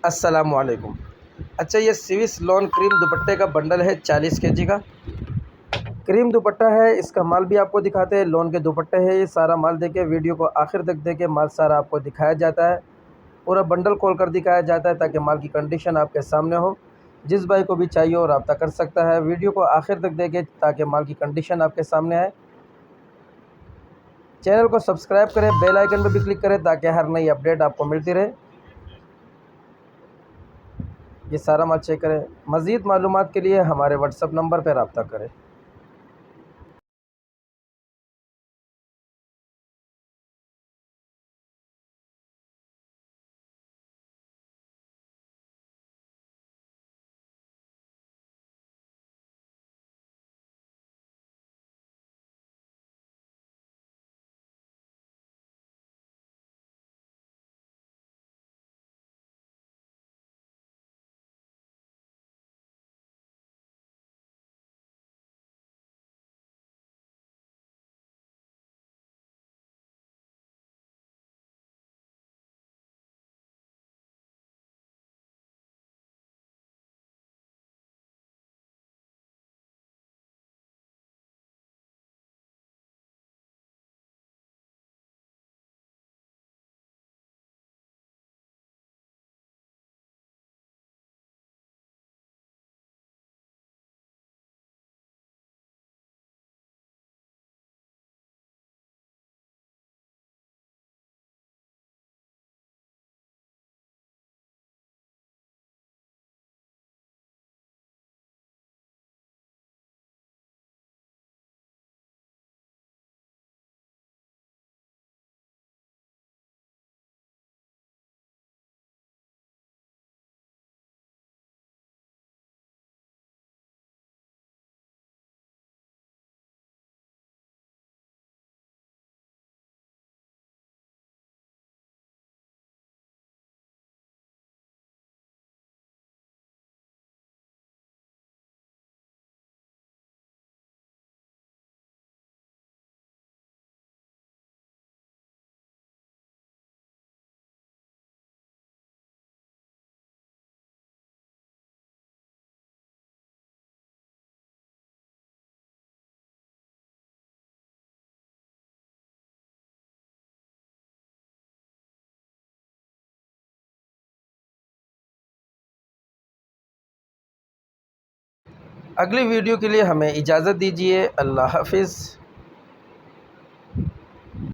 अस्सलामुअलैकुम। अच्छा, ये स्विस लॉन क्रीम दुपट्टे का बंडल है 40 केजी का। क्रीम दुपट्टा है, इसका माल भी आपको दिखाते हैं। लॉन के दुपट्टे हैं, ये सारा माल देके वीडियो को आखिर तक देके माल सारा आपको दिखाया जाता है। पूरा बंडल खोल कर दिखाया जाता है ताकि माल की कंडीशन आपके सामने हो। जिस भाई को भी चाहिए वो रब्ता कर सकता है। वीडियो को आखिर तक देखे ताकि माल की कंडीशन आपके सामने आए। चैनल को सब्सक्राइब करें, बेल आइकन पर भी क्लिक करें ताकि हर नई अपडेट आपको मिलती रहे। ये सारा माल चेक करें। मज़ीद मालूमात के लिए हमारे व्हाट्सअप नंबर पर रब्ता करें। अगली वीडियो के लिए हमें इजाज़त दीजिए। अल्लाह हाफ़िज़।